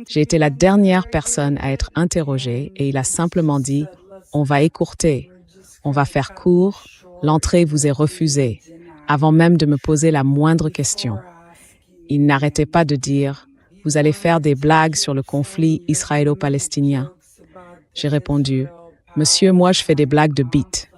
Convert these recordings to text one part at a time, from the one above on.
J'ai été la dernière personne à être interrogée et il a simplement dit « On va écourter, on va faire court, l'entrée vous est refusée », avant même de me poser la moindre question. Il n'arrêtait pas de dire « Vous allez faire des blagues sur le conflit israélo-palestinien ». J'ai répondu « Monsieur, moi je fais des blagues de bite ».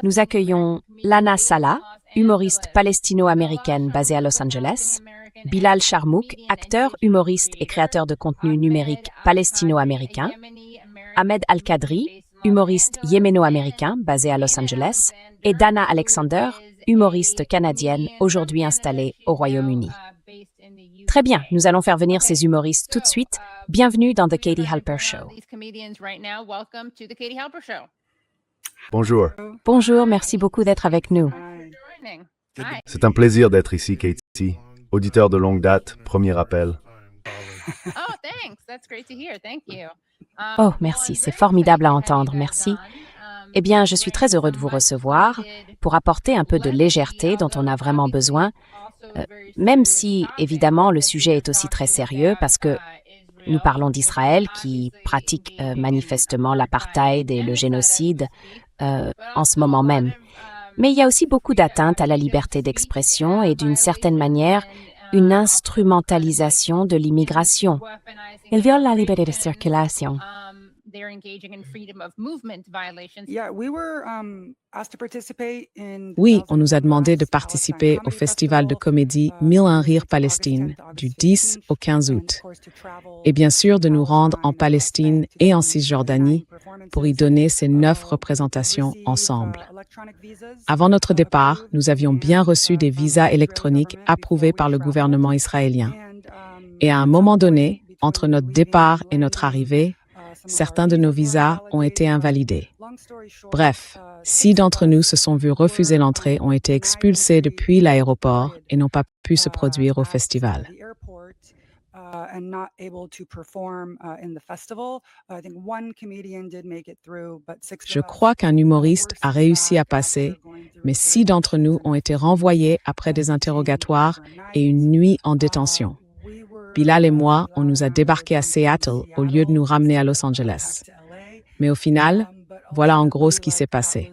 Nous accueillons Lana Sala, humoriste palestino-américaine basée à Los Angeles, Bilal Sharmouk, acteur, humoriste et créateur de contenu numérique palestino-américain, Ahmed Al-Kadri, humoriste yéméno-américain basé à Los Angeles, et Dana Alexander, humoriste canadienne aujourd'hui installée au Royaume-Uni. Très bien, nous allons faire venir ces humoristes tout de suite. Bienvenue dans The Katie Halper Show. Bonjour. Bonjour, merci beaucoup d'être avec nous. C'est un plaisir d'être ici, Katie. Auditeur de longue date, premier appel. Oh, merci, c'est formidable à entendre, merci. Eh bien, je suis très heureux de vous recevoir pour apporter un peu de légèreté dont on a vraiment besoin, même si, évidemment, le sujet est aussi très sérieux parce que nous parlons d'Israël qui pratique manifestement l'apartheid et le génocide en ce moment même. Mais il y a aussi beaucoup d'atteintes à la liberté d'expression et d'une certaine manière, une instrumentalisation de l'immigration. Ils violent la liberté de circulation. Oui, on nous a demandé de participer au festival de comédie Mille un rire Palestine du 10 au 15 août. Et bien sûr de nous rendre en Palestine et en Cisjordanie pour y donner ces 9 représentations ensemble. Avant notre départ, nous avions bien reçu des visas électroniques approuvés par le gouvernement israélien. Et à un moment donné, entre notre départ et notre arrivée, certains de nos visas ont été invalidés. Bref, 6 d'entre nous se sont vus refuser l'entrée, ont été expulsés depuis l'aéroport et n'ont pas pu se produire au festival. Je crois qu'un humoriste a réussi à passer, mais 6 d'entre nous ont été renvoyés après des interrogatoires et une nuit en détention. Bilal et moi, on nous a débarqués à Seattle au lieu de nous ramener à Los Angeles. Mais au final, voilà en gros ce qui s'est passé.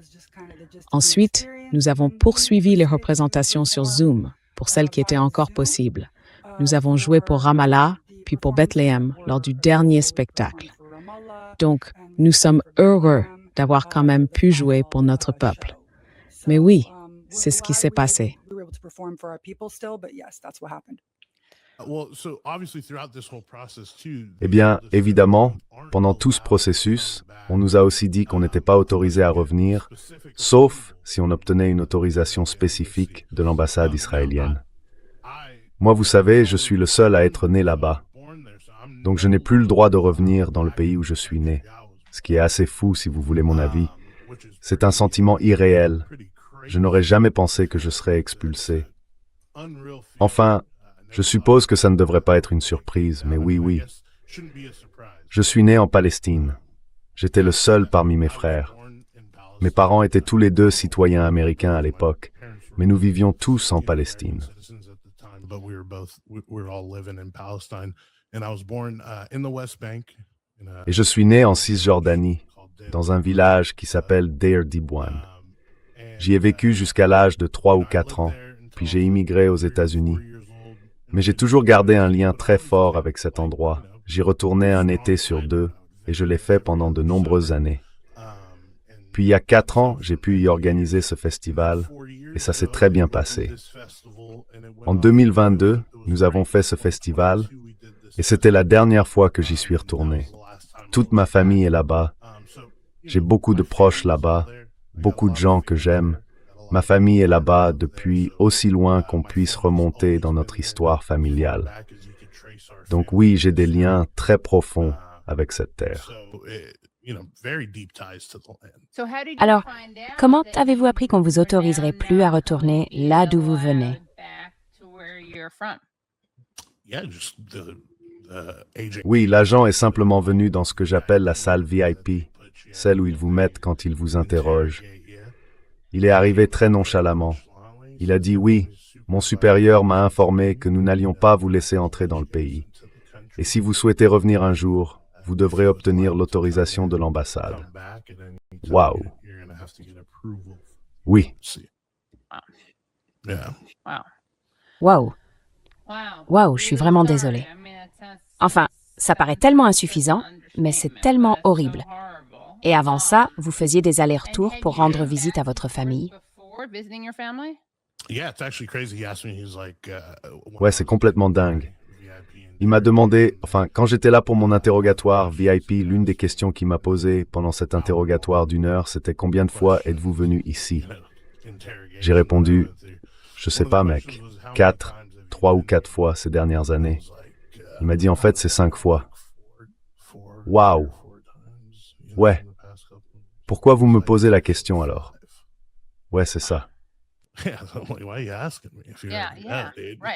Ensuite, nous avons poursuivi les représentations sur Zoom, pour celles qui étaient encore possibles. Nous avons joué pour Ramallah, puis pour Bethléem, lors du dernier spectacle. Donc, nous sommes heureux d'avoir quand même pu jouer pour notre peuple. Mais oui, c'est ce qui s'est passé. Eh bien, évidemment, pendant tout ce processus, on nous a aussi dit qu'on n'était pas autorisé à revenir, sauf si on obtenait une autorisation spécifique de l'ambassade israélienne. Moi, vous savez, je suis le seul à être né là-bas. Donc je n'ai plus le droit de revenir dans le pays où je suis né. Ce qui est assez fou, si vous voulez mon avis. C'est un sentiment irréel. Je n'aurais jamais pensé que je serais expulsé. Enfin, je suppose que ça ne devrait pas être une surprise, mais oui. Je suis né en Palestine. J'étais le seul parmi mes frères. Mes parents étaient tous les 2 citoyens américains à l'époque, mais nous vivions tous en Palestine. Et je suis né en Cisjordanie, dans un village qui s'appelle Deir Dibwan. J'y ai vécu jusqu'à l'âge de 3 ou 4 ans, puis j'ai immigré aux États-Unis. Mais j'ai toujours gardé un lien très fort avec cet endroit. J'y retournais un été sur 2, et je l'ai fait pendant de nombreuses années. Puis il y a 4 ans, j'ai pu y organiser ce festival, et ça s'est très bien passé. En 2022, nous avons fait ce festival, et c'était la dernière fois que j'y suis retourné. Toute ma famille est là-bas. J'ai beaucoup de proches là-bas, beaucoup de gens que j'aime. Ma famille est là-bas depuis aussi loin qu'on puisse remonter dans notre histoire familiale. Donc oui, j'ai des liens très profonds avec cette terre. Alors, comment avez-vous appris qu'on vous autoriserait plus à retourner là d'où vous venez? Oui, l'agent est simplement venu dans ce que j'appelle la salle VIP. celle où ils vous mettent quand ils vous interrogent. Il est arrivé très nonchalamment. Il a dit oui, mon supérieur m'a informé que nous n'allions pas vous laisser entrer dans le pays. Et si vous souhaitez revenir un jour, vous devrez obtenir l'autorisation de l'ambassade. Waouh! Oui. Waouh, waouh, je suis vraiment désolée. Enfin, ça paraît tellement insuffisant, mais c'est tellement horrible. Et avant ça, vous faisiez des allers-retours pour rendre visite à votre famille. Ouais, c'est complètement dingue. Il m'a demandé, quand j'étais là pour mon interrogatoire VIP, l'une des questions qu'il m'a posées pendant cet interrogatoire d'1 heure, c'était combien de fois êtes-vous venu ici? J'ai répondu, je sais pas mec, 3 ou 4 fois ces dernières années. Il m'a dit en fait c'est 5 fois. Waouh! Ouais. Pourquoi vous me posez la question alors? Ouais, c'est ça.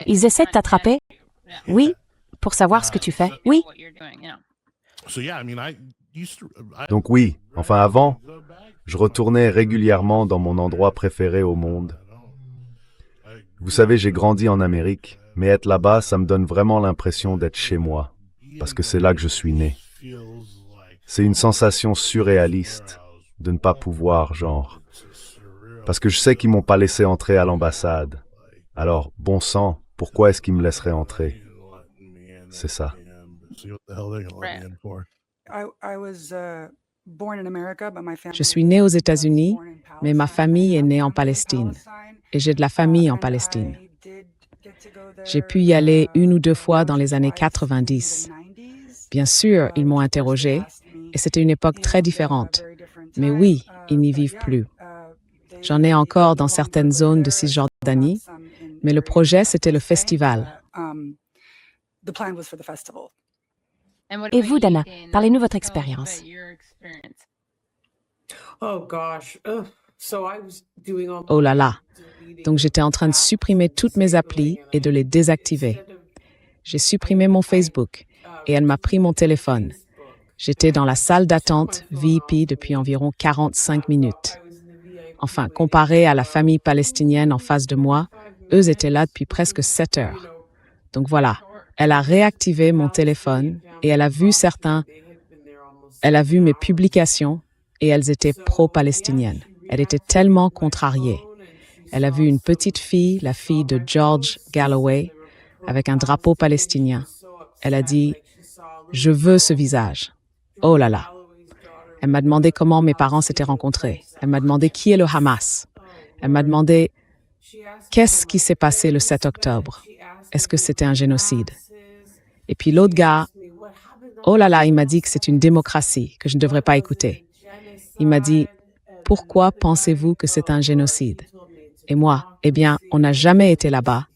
Ils essaient de t'attraper? Oui. Pour savoir ce que tu fais? Oui. Donc oui, avant, je retournais régulièrement dans mon endroit préféré au monde. Vous savez, j'ai grandi en Amérique, mais être là-bas, ça me donne vraiment l'impression d'être chez moi, parce que c'est là que je suis né. C'est une sensation surréaliste de ne pas pouvoir, genre. Parce que je sais qu'ils m'ont pas laissé entrer à l'ambassade. Alors, bon sang, pourquoi est-ce qu'ils me laisseraient entrer? C'est ça. Je suis née aux États-Unis, mais ma famille est née en Palestine. Et j'ai de la famille en Palestine. J'ai pu y aller 1 ou 2 fois dans les années 90. Bien sûr, ils m'ont interrogée, et c'était une époque très différente. Mais oui, ils n'y vivent plus. J'en ai encore dans certaines zones de Cisjordanie, mais le projet, c'était le festival. Et vous, Dana, parlez-nous de votre expérience. Oh là là! Donc j'étais en train de supprimer toutes mes applis et de les désactiver. J'ai supprimé mon Facebook et elle m'a pris mon téléphone. J'étais dans la salle d'attente VIP depuis environ 45 minutes. Enfin, comparé à la famille palestinienne en face de moi, eux étaient là depuis presque 7 heures. Donc voilà, elle a réactivé mon téléphone et elle a vu mes publications et elles étaient pro-palestiniennes. Elle était tellement contrariée. Elle a vu une petite fille, la fille de George Galloway, avec un drapeau palestinien. Elle a dit « Je veux ce visage ». Oh là là. Elle m'a demandé comment mes parents s'étaient rencontrés. Elle m'a demandé qui est le Hamas. Elle m'a demandé qu'est-ce qui s'est passé le 7 octobre. Est-ce que c'était un génocide? Et puis l'autre gars, oh là là, il m'a dit que c'est une démocratie, que je ne devrais pas écouter. Il m'a dit « Pourquoi pensez-vous que c'est un génocide ?» Et moi, eh bien, on n'a jamais été là-bas.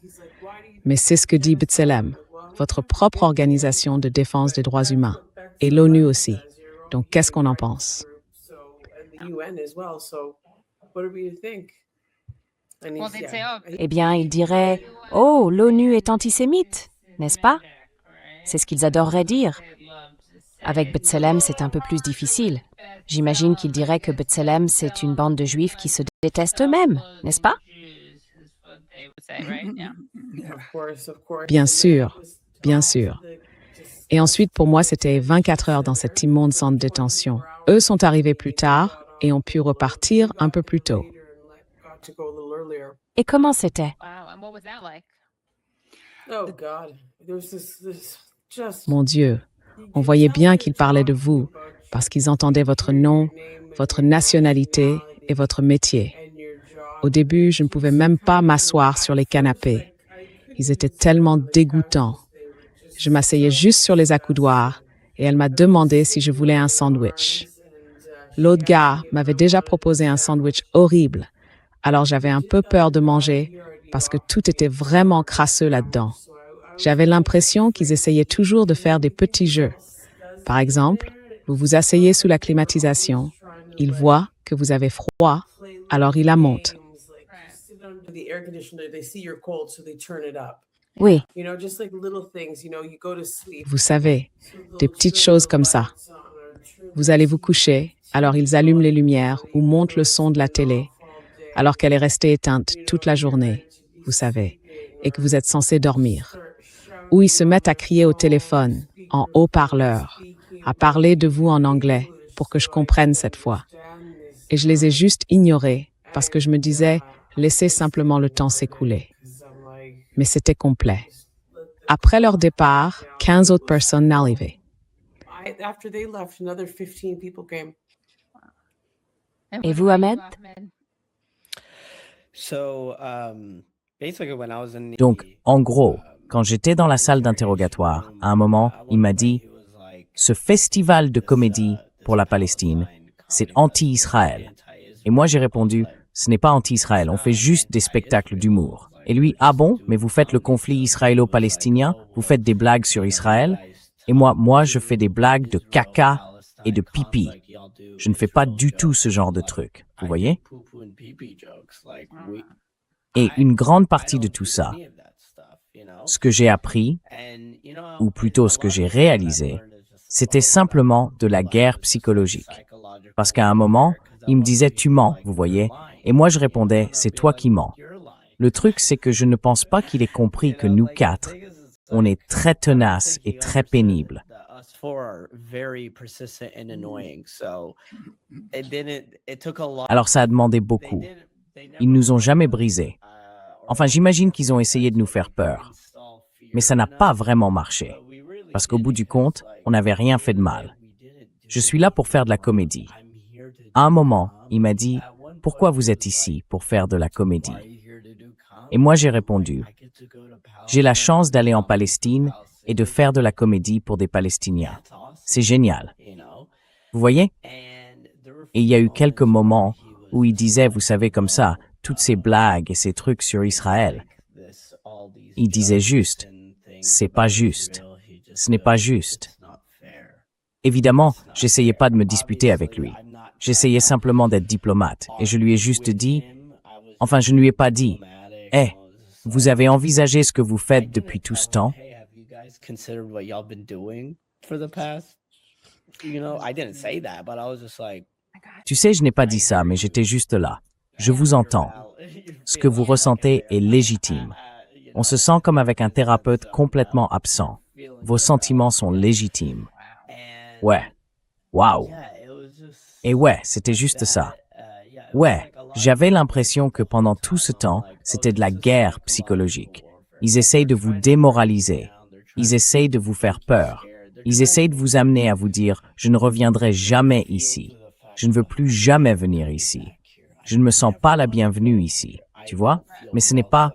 Mais c'est ce que dit B'Tselem, votre propre organisation de défense des droits humains, et l'ONU aussi. Donc, qu'est-ce qu'on en pense? Eh bien, ils diraient « Oh, l'ONU est antisémite, n'est-ce pas ?» C'est ce qu'ils adoreraient dire. Avec B'Tselem, c'est un peu plus difficile. J'imagine qu'ils diraient que B'Tselem, c'est une bande de juifs qui se détestent eux-mêmes, n'est-ce pas? Bien sûr, bien sûr. Et ensuite, pour moi, c'était 24 heures dans cet immonde centre de détention. Eux sont arrivés plus tard et ont pu repartir un peu plus tôt. Et comment c'était? Mon Dieu, on voyait bien qu'ils parlaient de vous parce qu'ils entendaient votre nom, votre nationalité et votre métier. Au début, je ne pouvais même pas m'asseoir sur les canapés. Ils étaient tellement dégoûtants. Je m'asseyais juste sur les accoudoirs et elle m'a demandé si je voulais un sandwich. L'autre gars m'avait déjà proposé un sandwich horrible, alors j'avais un peu peur de manger parce que tout était vraiment crasseux là-dedans. J'avais l'impression qu'ils essayaient toujours de faire des petits jeux. Par exemple, vous vous asseyez sous la climatisation, ils voient que vous avez froid, alors ils la montent. Oui. Vous savez, des petites choses comme ça. Vous allez vous coucher, alors ils allument les lumières ou montent le son de la télé, alors qu'elle est restée éteinte toute la journée, vous savez, et que vous êtes censé dormir. Ou ils se mettent à crier au téléphone, en haut-parleur, à parler de vous en anglais, pour que je comprenne cette fois. Et je les ai juste ignorés, parce que je me disais, laissez simplement le temps s'écouler. Mais c'était complet. Après leur départ, 15 autres personnes n'arrivaient. Et vous, Ahmed? Donc, en gros, quand j'étais dans la salle d'interrogatoire, à un moment, il m'a dit « Ce festival de comédie pour la Palestine, c'est anti-Israël. » Et moi, j'ai répondu « Ce n'est pas anti-Israël, on fait juste des spectacles d'humour. » Et lui « Ah bon, mais vous faites le conflit israélo-palestinien, vous faites des blagues sur Israël. » Et moi, je fais des blagues de caca et de pipi. Je ne fais pas du tout ce genre de truc, vous voyez? Et une grande partie de tout ça, ce que j'ai appris, ou plutôt ce que j'ai réalisé, c'était simplement de la guerre psychologique. Parce qu'à un moment, il me disait « Tu mens, vous voyez ?» Et moi je répondais « C'est toi qui mens. » Le truc, c'est que je ne pense pas qu'il ait compris que nous quatre, on est très tenaces et très pénibles. Alors ça a demandé beaucoup. Ils nous ont jamais brisés. Enfin, j'imagine qu'ils ont essayé de nous faire peur. Mais ça n'a pas vraiment marché. Parce qu'au bout du compte, on n'avait rien fait de mal. Je suis là pour faire de la comédie. À un moment, il m'a dit « Pourquoi vous êtes ici pour faire de la comédie ?» Et moi j'ai répondu « J'ai la chance d'aller en Palestine et de faire de la comédie pour des Palestiniens. C'est génial. » Vous voyez? Et il y a eu quelques moments où il disait, vous savez comme ça, toutes ces blagues et ces trucs sur Israël. Il disait juste, c'est pas juste. Ce n'est pas juste. Évidemment, j'essayais pas de me disputer avec lui. J'essayais simplement d'être diplomate et je lui ai juste dit, enfin je ne lui ai pas dit, « Eh, vous avez envisagé ce que vous faites depuis tout ce temps? » Tu sais, je n'ai pas dit ça, mais j'étais juste là. Je vous entends. Ce que vous ressentez est légitime. On se sent comme avec un thérapeute complètement absent. Vos sentiments sont légitimes. Ouais. Waouh. Et ouais, c'était juste ça. Ouais, j'avais l'impression que pendant tout ce temps, c'était de la guerre psychologique. Ils essayent de vous démoraliser. Ils essayent de vous faire peur. Ils essayent de vous amener à vous dire « Je ne reviendrai jamais ici. Je ne veux plus jamais venir ici. Je ne me sens pas la bienvenue ici. » Tu vois? Mais ce n'est pas...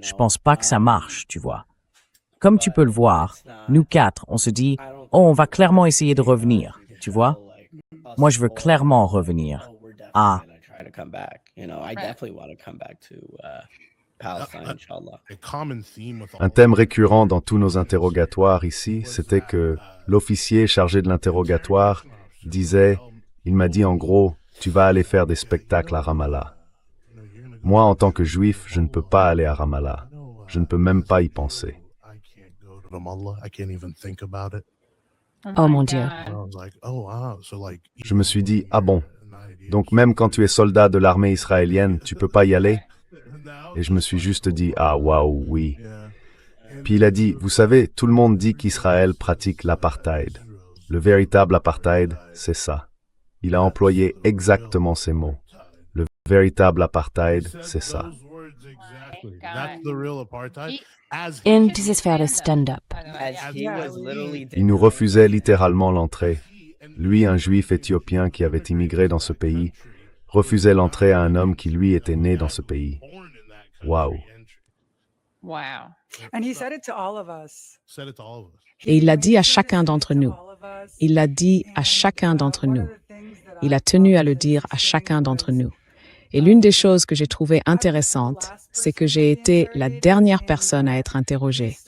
Je pense pas que ça marche, tu vois. Comme tu peux le voir, nous quatre, on se dit « Oh, on va clairement essayer de revenir. » Tu vois? Moi, je veux clairement revenir. Ah. Un thème récurrent dans tous nos interrogatoires ici, c'était que l'officier chargé de l'interrogatoire disait, il m'a dit en gros, tu vas aller faire des spectacles à Ramallah. Moi, en tant que juif, je ne peux pas aller à Ramallah. Je ne peux même pas y penser. Oh mon Dieu. Je me suis dit, ah bon, donc même quand tu es soldat de l'armée israélienne, tu peux pas y aller? Et je me suis juste dit, ah waouh, oui. Puis il a dit, vous savez, tout le monde dit qu'Israël pratique l'apartheid. Le véritable apartheid, c'est ça. Il a employé exactement ces mots. Le véritable apartheid, c'est ça. In dieses Pferd stand-up. Il nous refusait littéralement l'entrée. Lui, un juif éthiopien qui avait immigré dans ce pays, refusait l'entrée à un homme qui, lui, était né dans ce pays. Waouh. Et il l'a dit à chacun d'entre nous. Il l'a dit à chacun d'entre nous. Il a tenu à le dire à chacun d'entre nous. Et l'une des choses que j'ai trouvées intéressantes, c'est que j'ai été la dernière personne à être interrogée.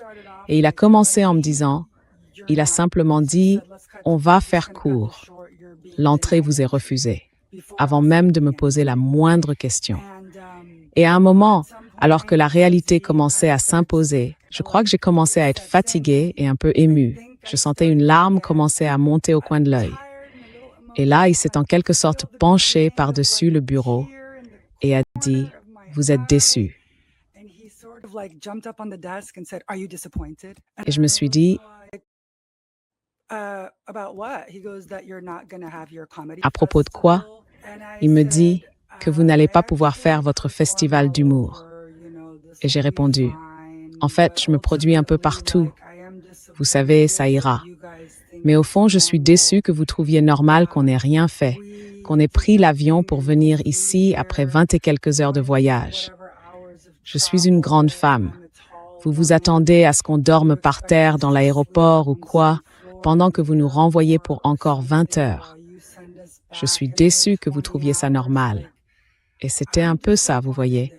Et il a commencé en me disant, il a simplement dit, on va faire court. L'entrée vous est refusée, avant même de me poser la moindre question. Et à un moment, alors que la réalité commençait à s'imposer, je crois que j'ai commencé à être fatiguée et un peu émue. Je sentais une larme commencer à monter au coin de l'œil. Et là, il s'est en quelque sorte penché par-dessus le bureau et a dit, « Vous êtes déçu. » Et je me suis dit, à propos de quoi? Il me dit que vous n'allez pas pouvoir faire votre festival d'humour. Et j'ai répondu, en fait, je me produis un peu partout. Vous savez, ça ira. Mais au fond, je suis déçue que vous trouviez normal qu'on n'ait rien fait, qu'on ait pris l'avion pour venir ici après 20 et quelques heures de voyage. Je suis une grande femme. Vous vous attendez à ce qu'on dorme par terre dans l'aéroport ou quoi, pendant que vous nous renvoyez pour encore 20 heures. Je suis déçue que vous trouviez ça normal. Et c'était un peu ça, vous voyez.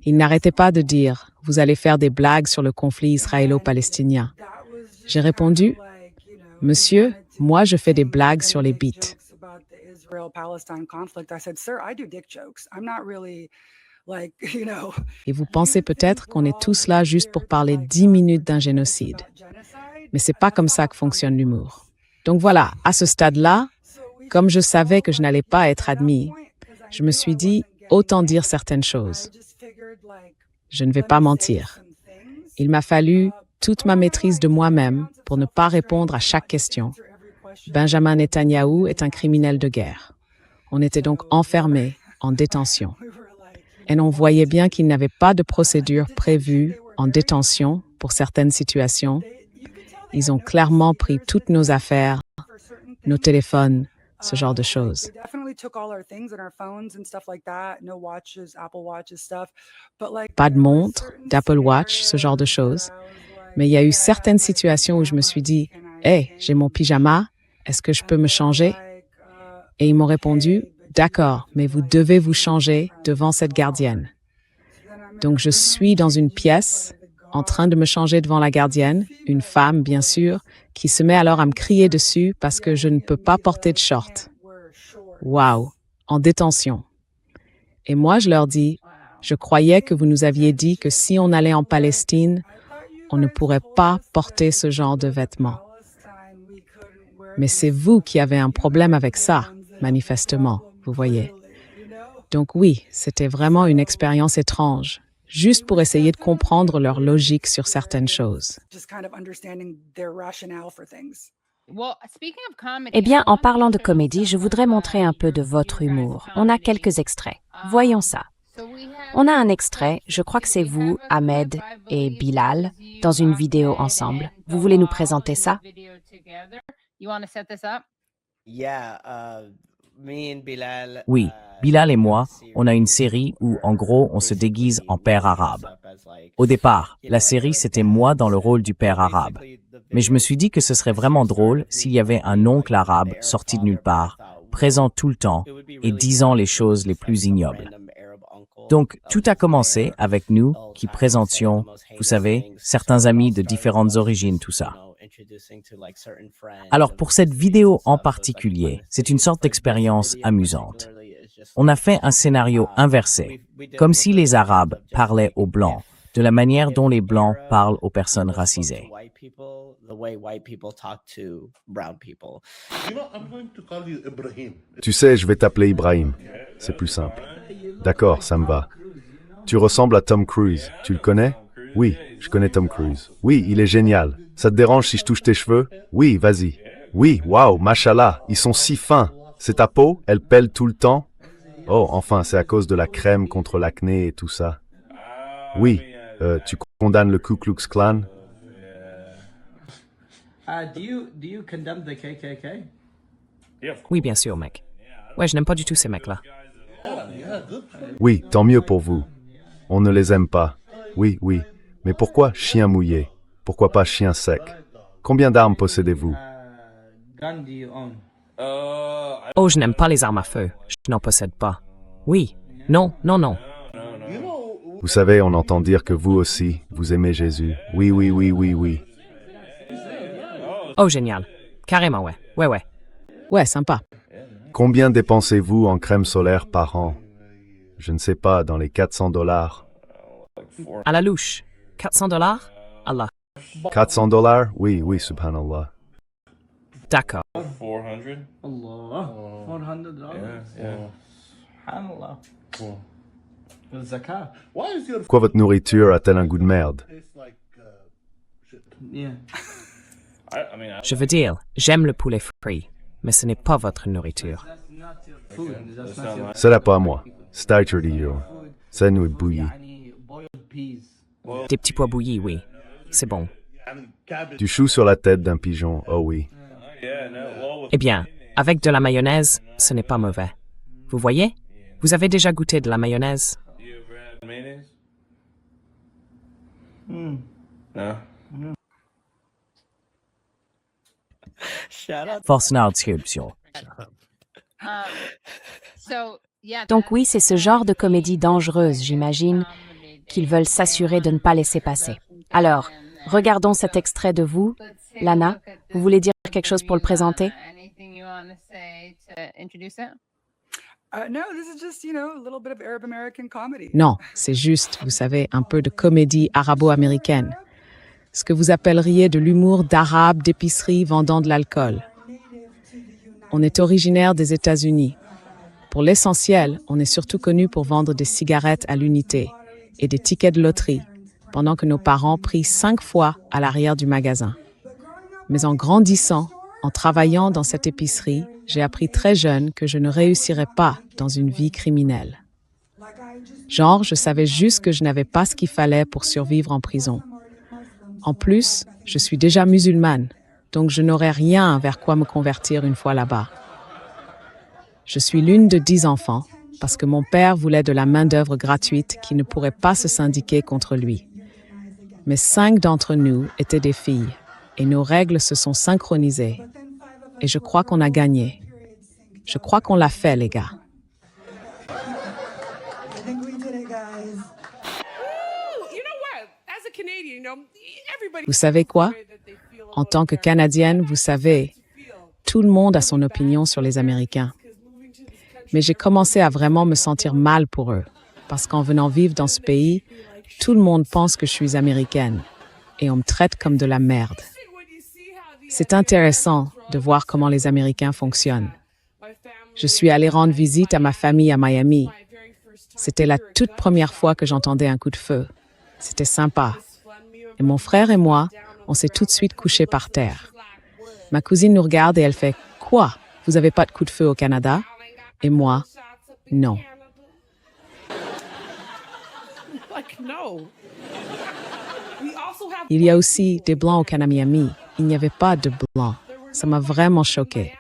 Il n'arrêtait pas de dire, vous allez faire des blagues sur le conflit israélo-palestinien. J'ai répondu, monsieur, moi je fais des blagues sur les beats. Et vous pensez peut-être qu'on est tous là juste pour parler 10 minutes d'un génocide. Mais c'est pas comme ça que fonctionne l'humour. Donc voilà, à ce stade-là, comme je savais que je n'allais pas être admis, je me suis dit, autant dire certaines choses. Je ne vais pas mentir. Il m'a fallu toute ma maîtrise de moi-même pour ne pas répondre à chaque question. Benjamin Netanyahou est un criminel de guerre. On était donc enfermés, en détention. Et on voyait bien qu'il n'y avait pas de procédure prévue en détention pour certaines situations. Ils ont clairement pris toutes nos affaires, nos téléphones, ce genre de choses. Pas de montre, d'Apple Watch, ce genre de choses. Mais il y a eu certaines situations où je me suis dit, « Hey, j'ai mon pyjama, est-ce que je peux me changer? » Et ils m'ont répondu, « D'accord, mais vous devez vous changer devant cette gardienne. » Donc je suis dans une pièce, en train de me changer devant la gardienne, une femme bien sûr, qui se met alors à me crier dessus parce que je ne peux pas porter de short. Waouh, en détention. Et moi je leur dis, je croyais que vous nous aviez dit que si on allait en Palestine, on ne pourrait pas porter ce genre de vêtements. Mais c'est vous qui avez un problème avec ça, manifestement, vous voyez. Donc oui, c'était vraiment une expérience étrange, juste pour essayer de comprendre leur logique sur certaines choses. Eh bien, en parlant de comédie, je voudrais montrer un peu de votre humour. On a quelques extraits. Voyons ça. On a un extrait, je crois que c'est vous, Ahmed et Bilal, dans une vidéo ensemble. Vous voulez nous présenter ça? Oui, Bilal et moi, on a une série où, en gros, on se déguise en père arabe. Au départ, la série, c'était moi dans le rôle du père arabe. Mais je me suis dit que ce serait vraiment drôle s'il y avait un oncle arabe sorti de nulle part, présent tout le temps et disant les choses les plus ignobles. Donc, tout a commencé avec nous qui présentions, vous savez, certains amis de différentes origines, tout ça. Alors, pour cette vidéo en particulier, c'est une sorte d'expérience amusante. On a fait un scénario inversé, comme si les Arabes parlaient aux Blancs, de la manière dont les Blancs parlent aux personnes racisées. Tu sais, je vais t'appeler Ibrahim. C'est plus simple. D'accord, ça me va. Tu ressembles à Tom Cruise. Tu le connais? Oui, je connais Tom Cruise. Oui, il est génial. Ça te dérange si je touche tes cheveux? Oui, vas-y. Oui, waouh, mashallah, ils sont si fins. C'est ta peau? Elle pèle tout le temps? Oh, enfin, c'est à cause de la crème contre l'acné et tout ça. Oui, tu condamnes le Ku Klux Klan? Oui, bien sûr, mec. Ouais, je n'aime pas du tout ces mecs-là. Oui, tant mieux pour vous. On ne les aime pas. Oui, oui. Mais pourquoi chien mouillé? Pourquoi pas chien sec? Combien d'armes possédez-vous? Oh, je n'aime pas les armes à feu. Je n'en possède pas. Oui. Non, non, non. Vous savez, on entend dire que vous aussi, vous aimez Jésus. Oui, oui, oui, oui, oui. Oh, génial. Carrément, ouais. Ouais, ouais. Ouais, sympa. Combien dépensez-vous en crème solaire par an? Je ne sais pas, dans les $400. À la louche. $400? Allah. $400? Oui, oui, subhanallah. D'accord. Allah, $400. Subhanallah. Le zakat. Pourquoi votre nourriture a-t-elle un goût de merde? Yeah. Je veux dire, j'aime le poulet frit, mais ce n'est pas votre nourriture. Food. That's not your C'est là pas à moi. C'est à dire. C'est nous bouilli. yani boiled peas. Des petits pois bouillis, oui. C'est bon. Du chou sur la tête d'un pigeon, oh oui. Eh bien, avec de la mayonnaise, ce n'est pas mauvais. Vous voyez? Vous avez déjà goûté de la mayonnaise? Force d'inscription. Donc oui, c'est ce genre de comédie dangereuse, j'imagine, qu'ils veulent s'assurer de ne pas laisser passer. Alors, regardons cet extrait de vous. Lana, vous voulez dire quelque chose pour le présenter? Non, c'est juste, vous savez, un peu de comédie arabo-américaine. Ce que vous appelleriez de l'humour d'arabe d'épicerie vendant de l'alcool. On est originaire des États-Unis. Pour l'essentiel, on est surtout connu pour vendre des cigarettes à l'unité et des tickets de loterie, pendant que nos parents prient 5 fois à l'arrière du magasin. Mais en grandissant, en travaillant dans cette épicerie, j'ai appris très jeune que je ne réussirais pas dans une vie criminelle. Genre, je savais juste que je n'avais pas ce qu'il fallait pour survivre en prison. En plus, je suis déjà musulmane, donc je n'aurais rien vers quoi me convertir une fois là-bas. Je suis l'une de 10 enfants, parce que mon père voulait de la main-d'œuvre gratuite qui ne pourrait pas se syndiquer contre lui. Mais 5 d'entre nous étaient des filles, et nos règles se sont synchronisées. Et je crois qu'on a gagné. Je crois qu'on l'a fait, les gars. Vous savez quoi? En tant que Canadienne, vous savez, tout le monde a son opinion sur les Américains. Mais j'ai commencé à vraiment me sentir mal pour eux, parce qu'en venant vivre dans ce pays, tout le monde pense que je suis américaine, et on me traite comme de la merde. C'est intéressant de voir comment les Américains fonctionnent. Je suis allée rendre visite à ma famille à Miami. C'était la toute première fois que j'entendais un coup de feu. C'était sympa. Et mon frère et moi, on s'est tout de suite couchés par terre. Ma cousine nous regarde et elle fait « Quoi? Vous avez pas de coup de feu au Canada? » Et moi, non. Il y a aussi des Blancs au Canada Miami. Il n'y avait pas de Blancs. Ça m'a vraiment choquée.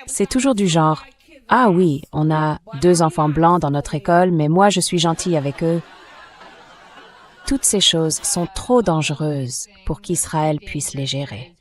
C'est toujours du genre « Ah oui, on a 2 enfants blancs dans notre école, mais moi je suis gentille avec eux. » Toutes ces choses sont trop dangereuses pour qu'Israël puisse les gérer.